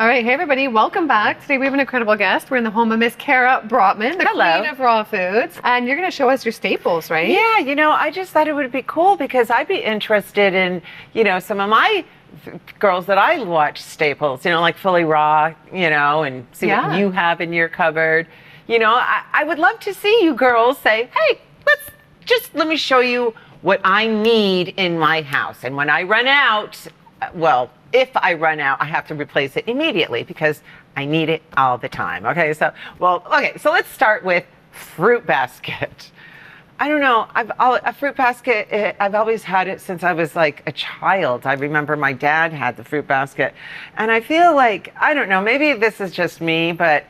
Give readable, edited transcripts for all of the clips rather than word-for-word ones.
All right, hey everybody, welcome back. Today we have an incredible guest. We're in the home of Miss Cara Brotman, the queen of raw foods. And you're going to show us your staples, right? Yeah, you know, I just thought it would be cool because I'd be interested in, you know, some of my girls that I watch staples, you know, like fully raw, you know, and see what you have in your cupboard. You know, I would love to see you girls say, hey, let me show you what I need in my house. And when I run out, well, if I run out, I have to replace it immediately because I need it all the time. Okay, so let's start with fruit basket. I don't know, a fruit basket, I've always had it since I was like a child. I remember my dad had the fruit basket. And I feel like, I don't know, maybe this is just me, but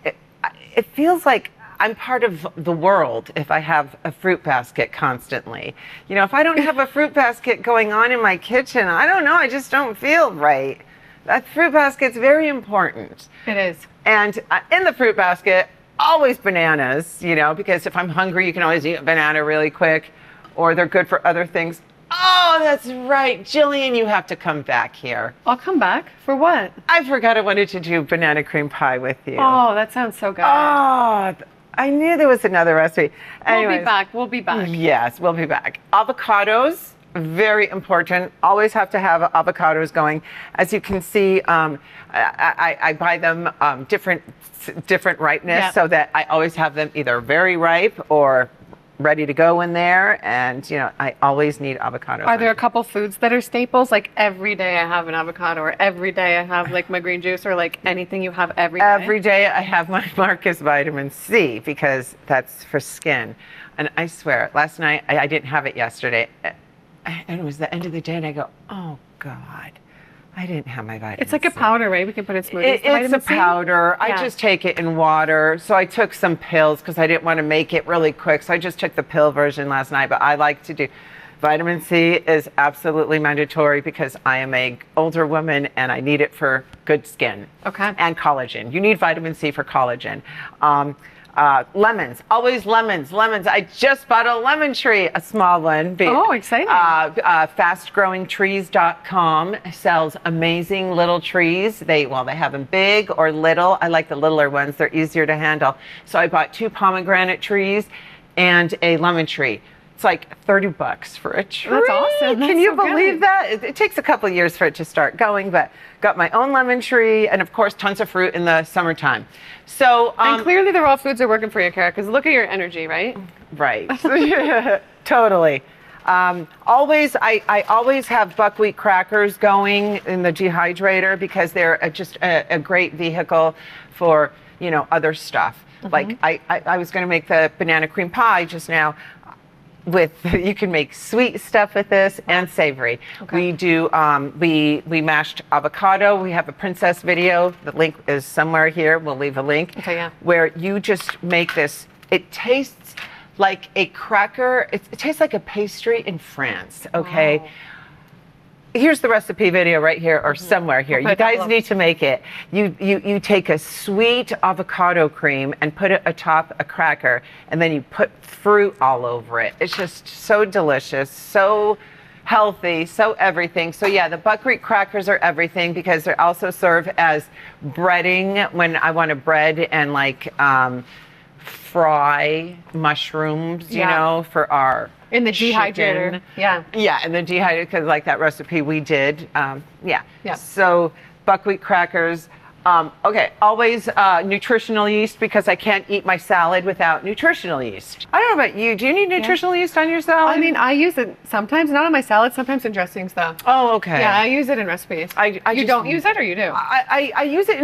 it feels like I'm part of the world if I have a fruit basket constantly. You know, if I don't have a fruit basket going on in my kitchen, I don't know, I just don't feel right. That fruit basket's very important. It is. And in the fruit basket, always bananas, you know, because if I'm hungry, you can always eat a banana really quick, or they're good for other things. Oh, that's right. Jillian, you have to come back here. I'll come back. For what? I forgot I wanted to do banana cream pie with you. Oh, that sounds so good. Oh, I knew there was another recipe. Anyways, we'll be back. We'll be back. Yes, we'll be back. Avocados, very important. Always have to have avocados going. As you can see, I buy them different ripeness so that I always have them either very ripe or ready to go in there, and you know, I always need avocados. Are there a couple foods that are staples? Like every day I have an avocado, or every day I have like my green juice, or like anything you have every day? Every day I have my Markus vitamin C because that's for skin. And I swear, last night, I didn't have it yesterday, and it was the end of the day, and I go, oh God, I didn't have my vitamin C. It's like a powder, right? We can put it in smoothies. It's a powder. I just take it in water. So I took some pills because I didn't want to make it really quick. So I just took the pill version last night. But I like to do vitamin C is absolutely mandatory because I am an older woman and I need it for good skin. Okay. And collagen. You need vitamin C for collagen. Lemons, always lemons. I just bought a lemon tree, a small one. Oh, exciting. Fastgrowingtrees.com sells amazing little trees. They have them big or little. I like the littler ones. They're easier to handle. So I bought 2 pomegranate trees and a lemon tree. It's like $30 for a tree. That's awesome. Can you believe that? It takes a couple of years for it to start going, but got my own lemon tree and of course tons of fruit in the summertime. So and clearly the raw foods are working for you, Cara, because look at your energy, right? Right. Totally. I always have buckwheat crackers going in the dehydrator because they're just a great vehicle for, you know, other stuff. Like I was going to make the banana cream pie just now. You can make sweet stuff with this and savory. Okay. We do, we mashed avocado. We have a princess video. The link is somewhere here. We'll leave a link. Okay, yeah. Where you just make this. It tastes like a cracker. It tastes like a pastry in France, okay? Wow. Here's the recipe video right here or somewhere here. You guys need to make it. You take a sweet avocado cream and put it atop a cracker, and then you put fruit all over it. It's just so delicious, so healthy, so everything. So yeah, the buckwheat crackers are everything because they also serve as breading when I want to bread and like fry mushrooms, you know, for our in the dehydrator. Yeah, in the dehydrator, because like that recipe we did. So buckwheat crackers. Okay, always nutritional yeast because I can't eat my salad without nutritional yeast. I don't know about you. Do you need nutritional yeast on your salad? I mean, I use it sometimes, not on my salad, sometimes in dressings though. Oh, okay. Yeah, I use it in recipes. You don't use it or you do? I use it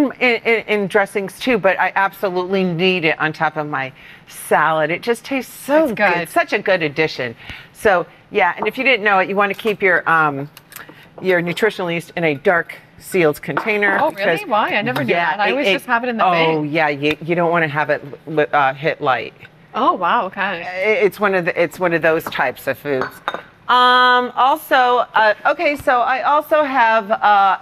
in dressings too, but I absolutely need it on top of my salad. It just tastes so good. It's such a good addition. So yeah, and if you didn't know it, you want to keep your nutritional yeast in a dark sealed container. Oh, really? Why? I never knew that. I always just have it in the bank. Oh, yeah. You don't want to have it hit light. Oh, wow. Okay. It's one of those types of foods. Also, okay. So I also have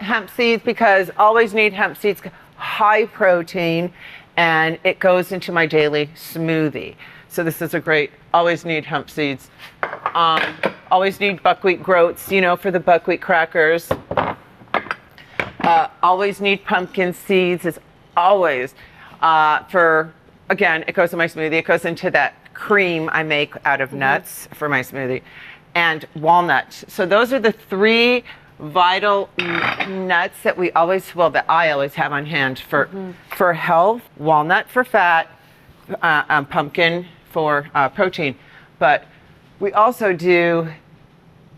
hemp seeds because always need hemp seeds. High protein, and it goes into my daily smoothie. So this is a great. Always need hemp seeds. Always need buckwheat groats. You know, for the buckwheat crackers. Always need pumpkin seeds. It's always again, it goes in my smoothie. It goes into that cream I make out of nuts for my smoothie, and walnuts. So those are the 3 vital nuts that that I always have on hand for health. Walnut for fat, pumpkin for protein. But we also do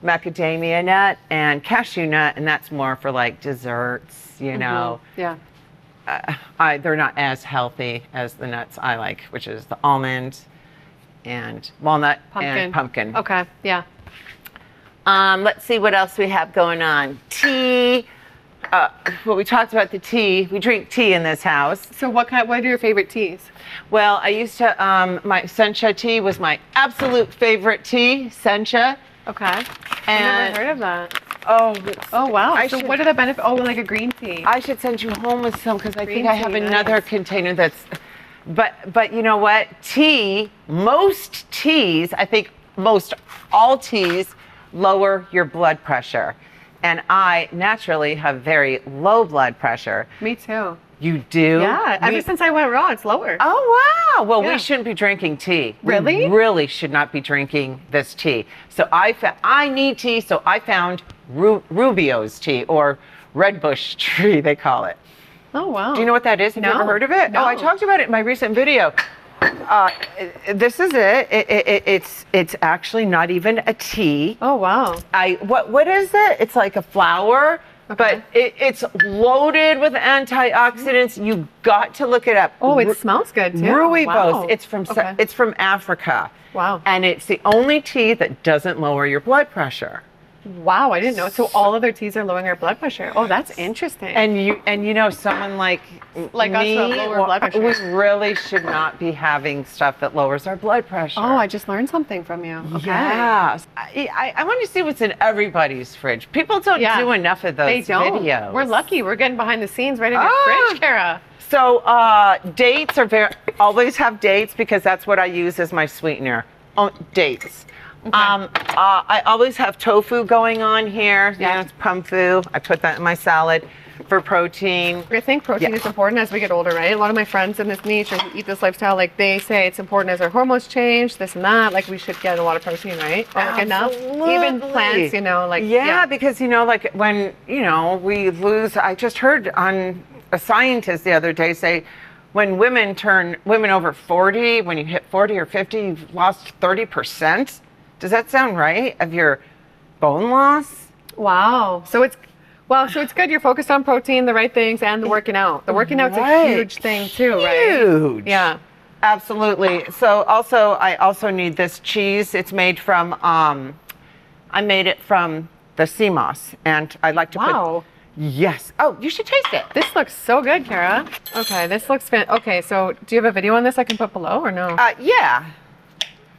macadamia nut and cashew nut, and that's more for like desserts, you know. Yeah. They're not as healthy as the nuts I like, which is the almond and walnut and pumpkin. Okay, yeah. Let's see what else we have going on. Tea. Well, we talked about the tea. We drink tea in this house. So what are your favorite teas? Well, I used to, my sencha tea was my absolute favorite tea, sencha. Okay. And I've never heard of that. Oh, wow. What are the benefits? Oh, like a green tea. I should send you home with some because I think I have another container that's, but you know what? Most teas, I think most all teas lower your blood pressure. And I naturally have very low blood pressure. Me too. You do? Yeah, ever since I went raw, it's lower. Oh, wow. Well, we shouldn't be drinking tea. Really? We really should not be drinking this tea. So I need tea, so I found Rubio's tea, or red bush tree, they call it. Oh, wow. Do you know what that is? Have you ever heard of it? No. Oh, I talked about it in my recent video. This is it. It's actually not even a tea. Oh, wow. What is it? It's like a flower. Okay. But it's loaded with antioxidants. You got to look it up. Oh, it smells good too. Rooibos. Wow. It's from Africa. Wow. And it's the only tea that doesn't lower your blood pressure. Wow, I didn't know. So all other teas are lowering our blood pressure. Oh, that's interesting. And you know, someone like us me, who have lower blood pressure. we really should not be having stuff that lowers our blood pressure. Oh, I just learned something from you. Okay. Yeah. I want to see what's in everybody's fridge. People don't do enough of those videos. We're lucky. We're getting behind the scenes right in your fridge, Cara. So dates are always have dates because that's what I use as my sweetener. Dates. Okay. I always have tofu going on here. Yeah, it's pumfu. I put that in my salad for protein. I think protein is important as we get older, right? A lot of my friends in this niche or who eat this lifestyle, like they say it's important as our hormones change, this and that. Like we should get a lot of protein, right? Like enough. Even plants, you know, like because you know, like when we lose. I just heard on a scientist the other day say, when women over 40, when you hit 40 or 50, you've lost 30%. Does that sound right? Of your bone loss? Wow. So it's good you're focused on protein, the right things, and the working out. The working out's a huge thing too, right? Huge. Yeah. Absolutely. So I also need this cheese. It's made from I made it from the sea moss, and I like to put. Yes. Oh, you should taste it. This looks so good, Cara. Okay, this looks okay, so do you have a video on this I can put below or no? Yeah.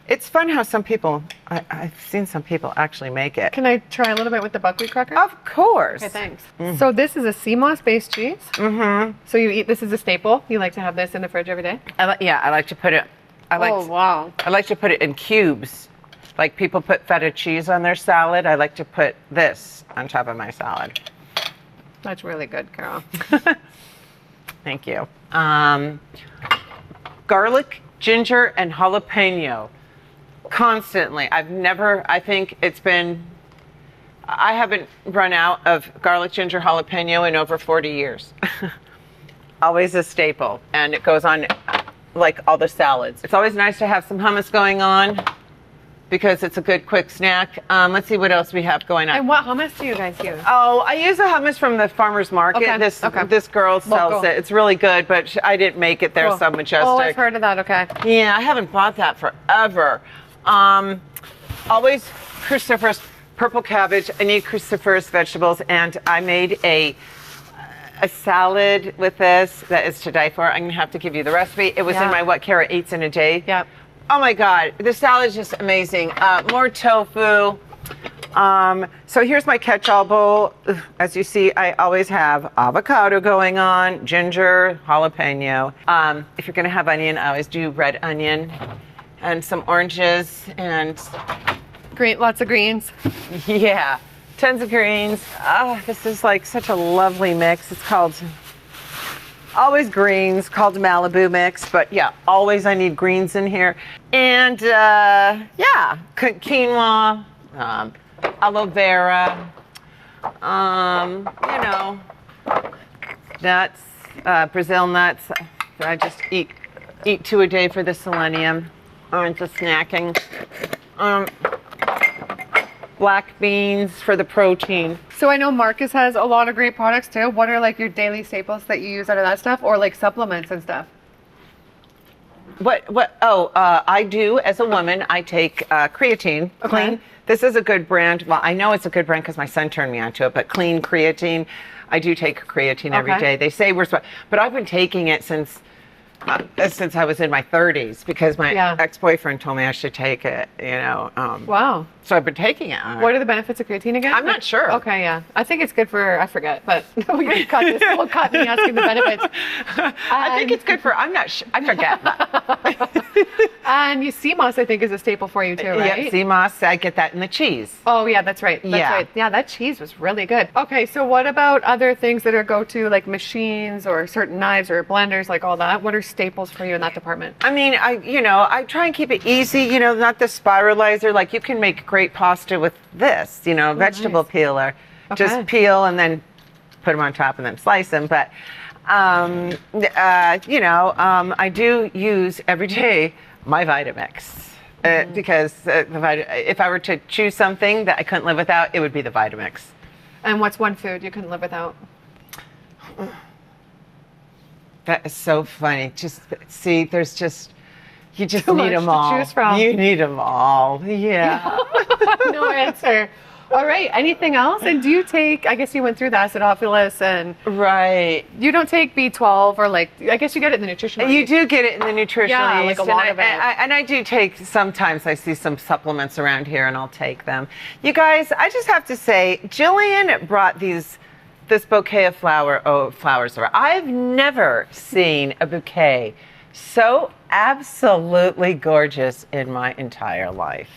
It's fun how some people, I've seen some people actually make it. Can I try a little bit with the buckwheat cracker? Of course. Okay, thanks. So this is a sea moss based cheese? Mm-hmm. So this is a staple? You like to have this in the fridge every day? I like to put it, wow. I like to put it in cubes. Like people put feta cheese on their salad. I like to put this on top of my salad. That's really good, Carol. Thank you. Garlic, ginger, and jalapeno. Constantly. I haven't run out of garlic, ginger, jalapeno in over 40 years. Always a staple. And it goes on like all the salads. It's always nice to have some hummus going on because it's a good quick snack. Let's see what else we have going on. And what hummus do you guys use? Oh, I use a hummus from the farmer's market. Okay. This girl sells it. It's really good, but I didn't make it there, so Majestic. Oh, I've heard of that, okay. Yeah, I haven't bought that forever. Always cruciferous purple cabbage. I need cruciferous vegetables, and I made a salad with this that is to die for. I'm gonna have to give you the recipe. It was in my What Cara Eats in a Day. Yep. Oh my God, the salad is just amazing. More tofu. So here's my catch-all bowl. As you see, I always have avocado going on, ginger, jalapeno. If you're gonna have onion, I always do red onion and some oranges and lots of greens. Yeah, Tons of greens. This is like such a lovely mix. It's called always greens, called Malibu mix, but yeah, always I need greens in here. And yeah, quinoa, aloe vera, you know, nuts, Brazil nuts. I just eat 2 a day for the selenium. Just snacking. Black beans for the protein. So I know Markus has a lot of great products too. What are like your daily staples that you use out of that stuff, or like supplements and stuff? I do as a woman. I take creatine, clean. This is a good brand. Well, I know it's a good brand because my son turned me onto it, but clean creatine. I do take creatine every day. They say we're supposed, but I've been taking it since I was in my 30s because my ex-boyfriend told me I should take it, you know. Wow. So I've been taking it. What are the benefits of creatine again? I'm not sure. Okay, yeah. I think it's good for, I forget, but we can cut this. We'll cut me asking the benefits. I think it's good for, I'm not sure. I forget that. And sea moss, I think, is a staple for you too, right? Yeah, sea moss. I get that in the cheese. Oh, yeah, that's right. That's right. Yeah, that cheese was really good. Okay, so what about other things that are go-to, like machines or certain knives or blenders, like all that? What are staples for you in that department? I mean, I try and keep it easy, you know, not the spiralizer. Like you can make great pasta with this, you know, vegetable peeler. Okay. Just peel and then put them on top and then slice them. But, I do use every day my Vitamix. Because if I were to choose something that I couldn't live without, it would be the Vitamix. And what's one food you couldn't live without? That is so funny. Just see, there's just, you just Too need much them all. to choose from. You need them all. Yeah. No answer. All right. Anything else? And do you take, I guess you went through the acidophilus and. Right. You don't take B12 or like, I guess you get it in the nutritional. You do get it in the nutritional. Yeah, like a lot of it. And I do take, sometimes I see some supplements around here and I'll take them. You guys, I just have to say, Jillian brought this bouquet of flowers. I've never seen a bouquet so absolutely gorgeous in my entire life.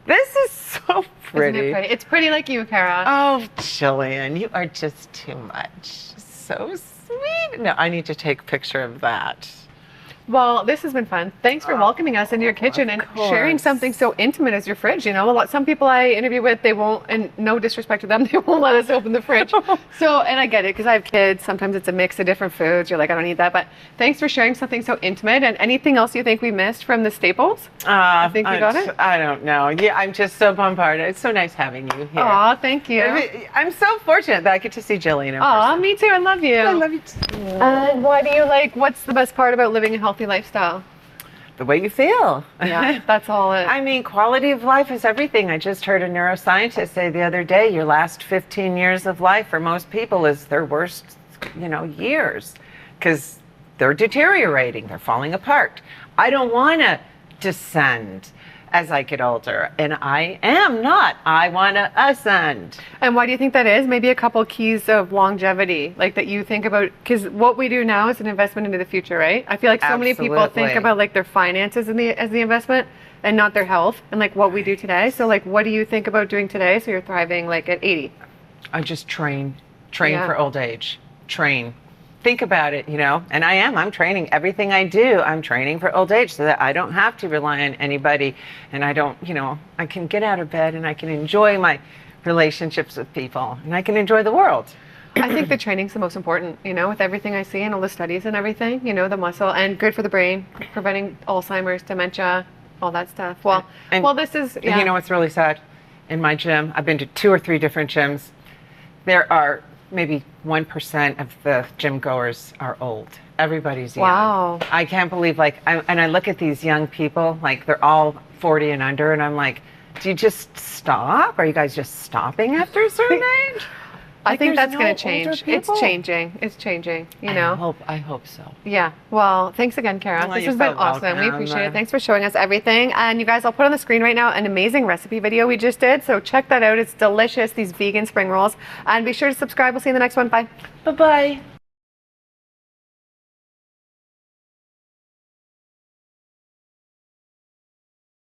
This is so pretty. Isn't it pretty? It's pretty like you, Cara. Oh, Jillian, you are just too much. So sweet. No, I need to take a picture of that. Well, this has been fun. Thanks for welcoming us into your kitchen and sharing something so intimate as your fridge. You know, some people I interview with, they won't, and no disrespect to them, they won't let us open the fridge. So, and I get it because I have kids. Sometimes it's a mix of different foods. You're like, I don't need that. But thanks for sharing something so intimate. And anything else you think we missed from the staples? I think we got it. I don't know. Yeah, I'm just so bombarded. It's so nice having you here. Aw, thank you. I'm so fortunate that I get to see Jillian in Aw, me too. I love you. I love you too. And why do you what's the best part about living a healthy lifestyle? The way you feel. Yeah, that's all it. I mean, quality of life is everything. I just heard a neuroscientist say the other day, your last 15 years of life for most people is their worst, years, because they're deteriorating, they're falling apart. I don't want to descend as I get older, and I am not. I want to ascend. And why do you think that is? Maybe a couple keys of longevity, like that you think about, because what we do now is an investment into the future, right? I feel like so many people think about their finances as the investment and not their health and what we do today. So what do you think about doing today so you're thriving at 80? I just train for old age. Train. Think about it, and I'm training everything I do. I'm training for old age so that I don't have to rely on anybody, and I don't, I can get out of bed and I can enjoy my relationships with people and I can enjoy the world. I think the training's the most important, with everything I see and all the studies and everything, the muscle, and good for the brain, preventing Alzheimer's, dementia, all that stuff. Well, this is, You know what's really sad? In my gym, I've been to 2 or 3 different gyms. There are maybe 1% of the gym goers are old. Everybody's young. Wow. I can't believe, and I look at these young people, they're all 40 and under, and I'm like, do you just stop? Are you guys just stopping after a certain age? I think that's going to change. It's changing. It's changing, I hope so. Yeah. Well, thanks again, Cara. This has been awesome. We appreciate it. Thanks for showing us everything. And you guys, I'll put on the screen right now an amazing recipe video we just did. So check that out. It's delicious, these vegan spring rolls. And be sure to subscribe. We'll see you in the next one. Bye. Bye-bye.